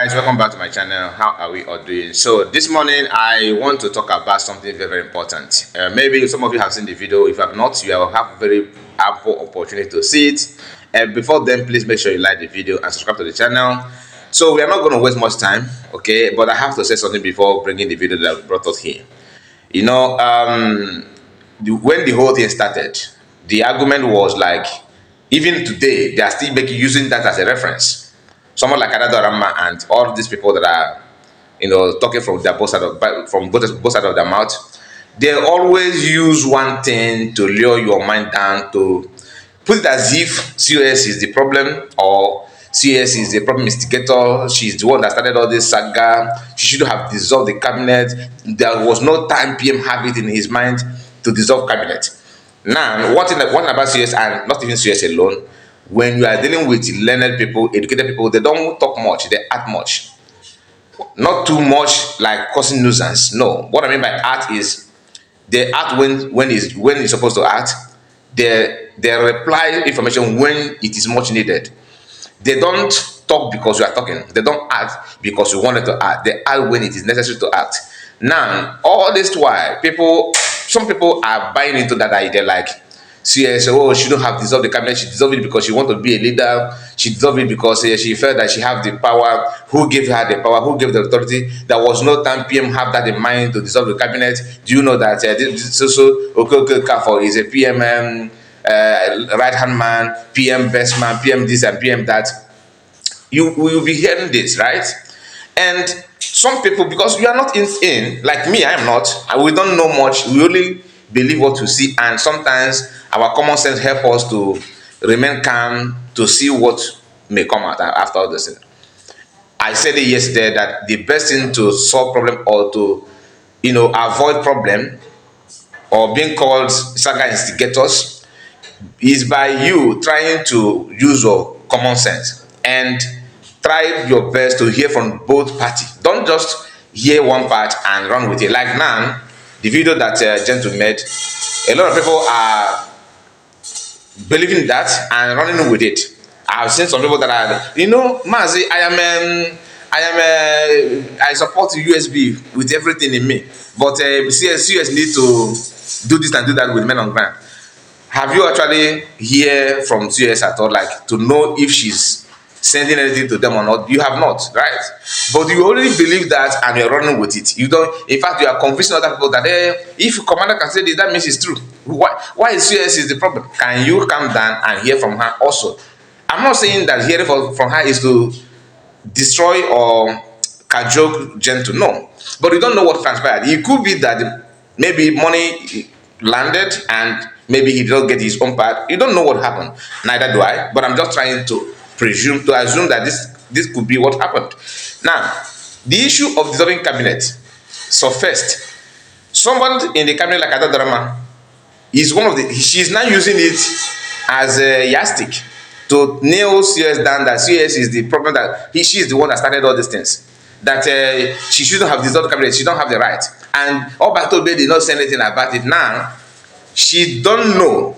Guys, welcome back to my channel. How are we all doing? So this morning I want to talk about something very important. Maybe some of you have seen the video. If you have not, you will have very ample opportunity to see it. And before then, please make sure you like the video and subscribe to the channel. So we are not going to waste much time, okay? But I have to say something before bringing the video that brought us here. You know, when the whole thing started, the argument was like, even today they are still using that as a reference. Someone like Adadorama and all these people that are, talking from their both side of their mouth, they always use one thing to lure your mind down, to put it as if COS is the problem, or CS is the problem instigator. She's the one that started all this saga. She should have dissolved the cabinet. There was no time PM have it in his mind to dissolve cabinet. Now, one about CS, and not even CS alone, when you are dealing with learned people, educated people, they don't talk much, they act much. Not too much like causing nuisance. No. What I mean by act is they act when it's supposed to act. They reply information when it is much needed. They don't talk because you are talking. They don't act because you wanted to act. They act when it is necessary to act. Now, all this while, some people are buying into that idea, like, CS, oh, she don't have dissolved the cabinet. She dissolved it because she want to be a leader. She dissolved it because she felt that she have the power. Who gave her the power? Who gave the authority? There was no time PM have that in mind to dissolve the cabinet. Do you know that okay, Kafo is a PM right hand man, PM best man, PM this and PM that? You will be hearing this, right? And some people, because you are not in like me, I am not. We don't know much. We only believe what we see, and sometimes our common sense help us to remain calm to see what may come out after all this. I said it yesterday that the best thing to solve problem, or to avoid problem, or being called saga instigators, is by you trying to use your common sense and try your best to hear from both parties. Don't just hear one part and run with it. Like now, the video that Gentle made, a lot of people are believing that and running with it. I've seen some people that are, Mazi, I support USB with everything in me, but CS need to do this and do that with men on ground. Have you actually hear from CS at all, like to know if she's sending anything to them or not? You have not, right? But you already believe that and you're running with it. You don't, in fact, you are convincing other people that if commander can say this, that means it's true. Why is CS is the problem? Can you calm down and hear from her also? I'm not saying that hearing from her is to destroy or cajole Gentle, no. But you don't know what transpired. It could be that maybe money landed and maybe he didn't get his own part. You don't know what happened. Neither do I. But I'm just trying to assume that this could be what happened. Now, the issue of dissolving cabinet. So first, someone in the cabinet like Adadorama is she's now using it as a yardstick to nail CS down, that CS is the problem, that she is the one that started all these things. That she shouldn't have dissolved the cabinet, she don't have the right. And Obatobe did not say anything about it. Now, she don't know.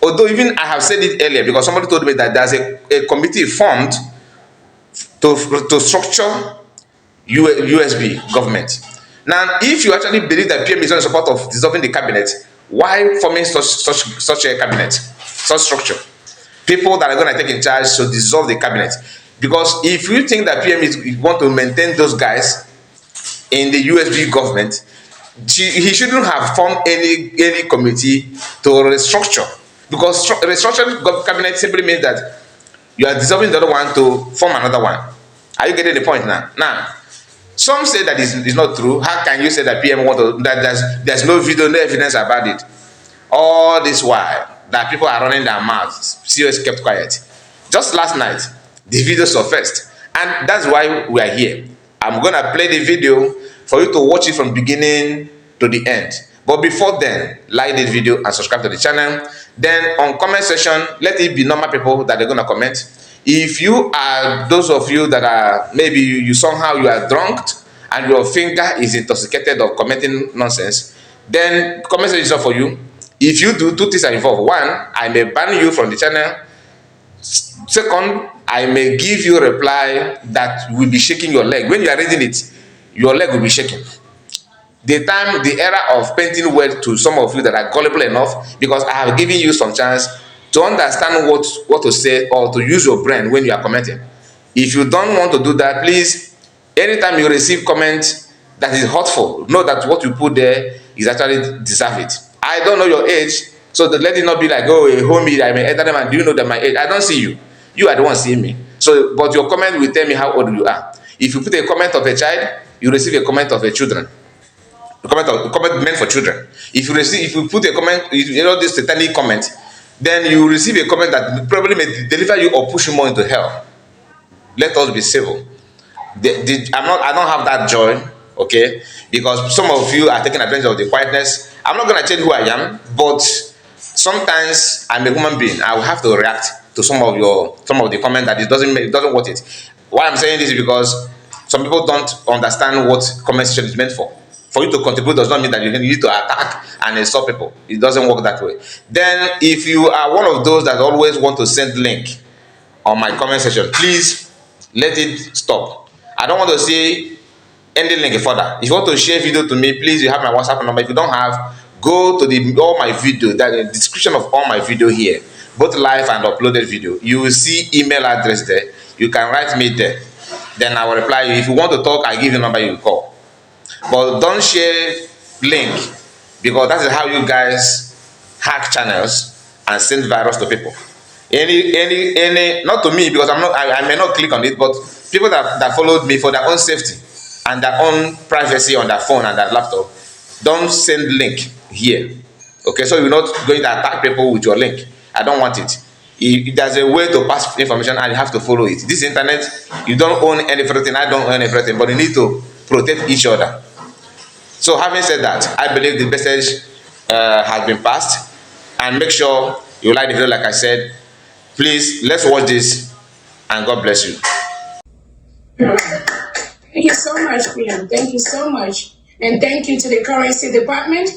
Although even I have said it earlier, because somebody told me that there's a committee formed to structure USB government. Now, if you actually believe that PM is not in support of dissolving the cabinet, why forming such a cabinet, such structure? People that are going to take in charge to dissolve the cabinet. Because if you think that PM want to maintain those guys in the USB government, he shouldn't have formed any committee to restructure. Because restructuring cabinet simply means that you are dissolving the other one to form another one. Are you getting the point now? Now, some say that it's not true. How can you say that PM want to, that there's no video, no evidence about it? All this while that people are running their mouths, CS kept quiet. Just last night, the video surfaced, and that's why we are here. I'm gonna play the video for you to watch it from beginning to the end. But before then, like this video and subscribe to the channel. Then on comment section, let it be normal people that are gonna comment. If you are those of you that are, maybe you somehow you are drunk and your finger is intoxicated of commenting nonsense, then comment section is not for you. If you do, two things are involved. One, I may ban you from the channel. Second, I may give you a reply that will be shaking your leg. When you are reading it, your leg will be shaking. The era of painting words to some of you that are gullible enough, because I have given you some chance to understand what to say or to use your brain when you are commenting. If you don't want to do that, please, anytime you receive comment that is hurtful, know that what you put there is actually deserve it. I don't know your age, so let it not be like, oh, a homie, I may enter them and do you know that my age? I don't see you. You are the one seeing me. So, but your comment will tell me how old you are. If you put a comment of a child, you receive a comment of a children. Comment meant for children. If you put a comment, this satanic comment, then you receive a comment that probably may deliver you or push you more into hell. Let us be civil. I don't have that joy, okay? Because some of you are taking advantage of the quietness. I'm not gonna change who I am, but sometimes I'm a human being. I will have to react to some of the comment that it doesn't worth it. Why I'm saying this is because some people don't understand what comment section is meant for. For you to contribute does not mean that you need to attack and insult people. It doesn't work that way. Then, if you are one of those that always want to send link on my comment section, please let it stop. I don't want to see any link further. If you want to share video to me, please, you have my WhatsApp number. If you don't have, go to all my video, the description of all my video here, both live and uploaded video. You will see email address there. You can write me there. Then I will reply you. If you want to talk, I give you a number, you call. But don't share link, because that is how you guys hack channels and send virus to people. Not to me, because I may not click on it, but people that followed me for their own safety and their own privacy on their phone and their laptop, don't send link here. Okay, so you're not going to attack people with your link. I don't want it. If there's a way to pass information and you have to follow it. This internet, you don't own everything, I don't own everything, but you need to protect each other. So having said that, I believe the message has been passed, and make sure you like the video like I said. Please, let's watch this, and God bless you. Thank you so much, PM. Thank you so much. And thank you to the Currency Department.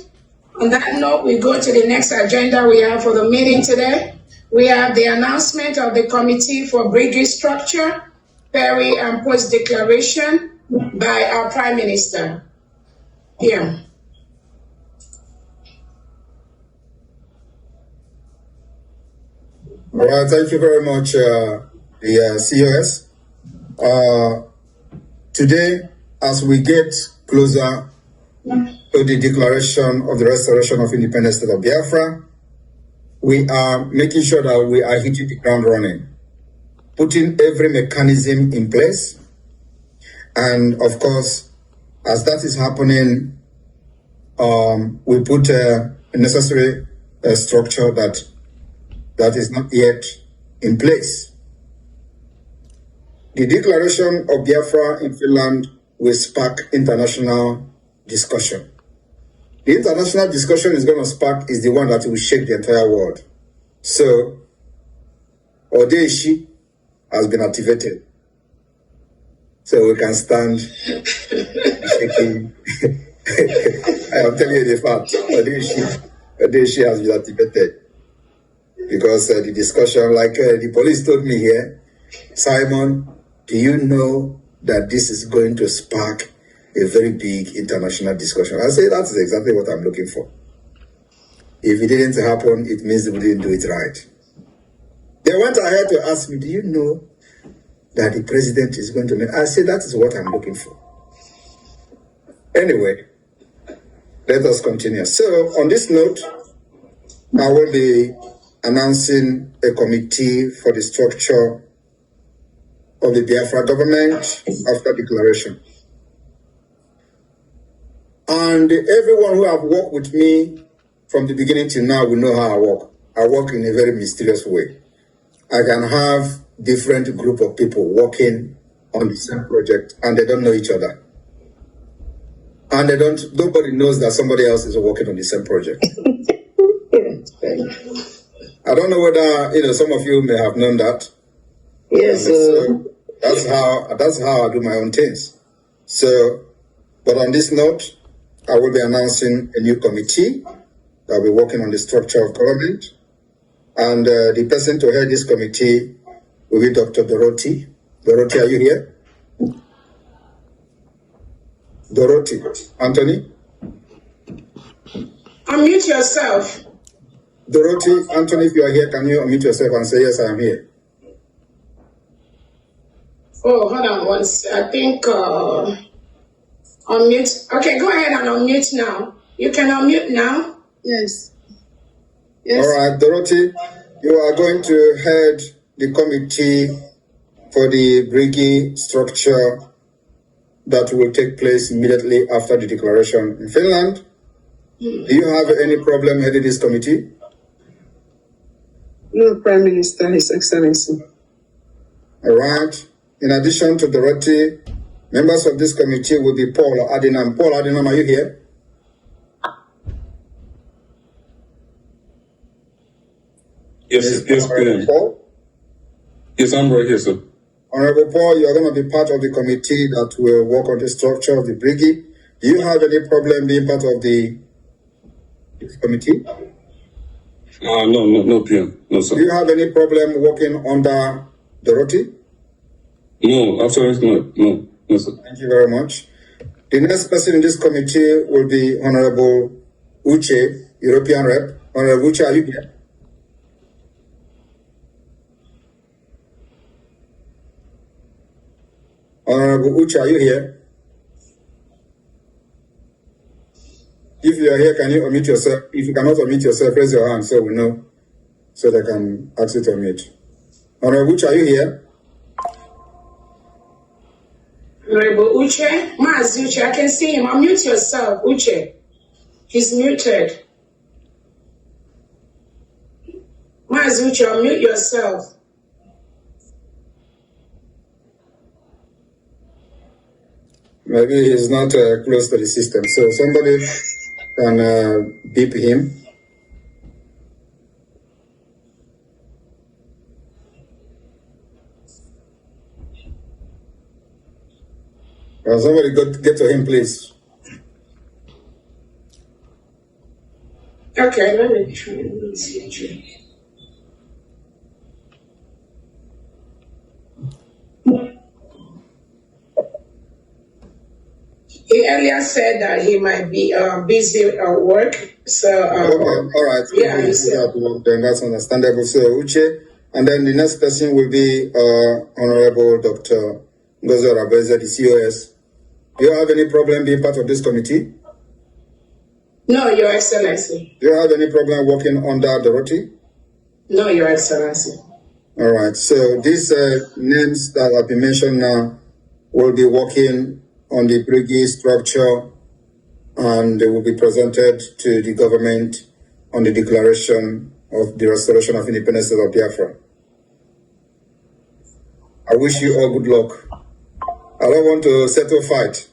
On that note, we go to the next agenda we have for the meeting today. We have the announcement of the Committee for Brgie Structure, Peri and Post Declaration by our Prime Minister. Yeah. All right, thank you very much, the COS. Today, as we get closer to the declaration of the restoration of independent state of Biafra, we are making sure that we are hitting the ground running, putting every mechanism in place. And of course, as that is happening, we put a necessary structure that is not yet in place. The declaration of Biafra in Finland will spark international discussion. The international discussion is going to spark is the one that will shake the entire world. So, Odeshi has been activated. So we can stand shaking. I am telling you the fact. Odeshi has been activated. Because the discussion, like the police told me here, Simon, do you know that this is going to spark a very big international discussion? I say that's exactly what I'm looking for. If it didn't happen, it means we didn't do it right. They went ahead to ask me, do you know that the president is going to make? I said that is what I'm looking for. Anyway, let us continue. So on this note, I will be announcing a committee for the structure of the Biafra government after declaration. And everyone who have worked with me from the beginning till now will know how I work. I work in a very mysterious way. I can have different group of people working on the same project and they don't know each other. And nobody knows that somebody else is working on the same project. I don't know whether, some of you may have known that. Yes. So that's how I do my own things. So, but on this note, I will be announcing a new committee that will be working on the structure of government. And the person to head this committee will be Dr. Dorothy. Dorothy, are you here? Dorothy. Anthony? Unmute yourself. Dorothy, Anthony, if you are here, can you unmute yourself and say, yes, I am here? Oh, hold on once. I think unmute. Okay, go ahead and unmute now. You can unmute now. Yes. Yes. All right, Dorothy, you are going to head the committee for the Brgie structure that will take place immediately after the declaration in Finland. Do you have any problem heading this committee? No, Prime Minister, His Excellency. All right. In addition to Dorothy, members of this committee will be Paul Adinam. Paul Adinam, are you here? Yes, Paul? Yes, I'm right here, sir. Honorable Paul, you are going to be part of the committee that will work on the structure of the Brgie. Do you have any problem being part of the committee? No, PM. No, Do sir. you have any problem working under Dorothy? No, absolutely not. No, sir. Thank you very much. The next person in this committee will be Honorable Uche, European Rep. Honorable Uche, are you here? Honorable Uche, are you here? If you are here, can you unmute yourself? If you cannot unmute yourself, raise your hand so we know, so they can ask you to unmute. Honorable Uche, are you here? Honorable Uche. Mazi Uche, I can see him. Unmute yourself, Uche. He's muted. Mazi Uche, unmute yourself. Maybe he's not close to the system, so somebody can beep him. Somebody get to him, please. Okay, let me try. Let me see. He earlier said that he might be busy at work. So, Okay, all right. Yeah, If he's at work, then that's understandable. So, Uche, and then the next person will be Honorable Dr. Ngozi Rabeze, the COS. Do you have any problem being part of this committee? No, Your Excellency. Do you have any problem working under Dorothy? No, Your Excellency. All right. So these names that have been mentioned now will be working on the Brgie structure, and they will be presented to the government on the declaration of the restoration of independence of Biafra. I wish you all good luck. I don't want to settle fight.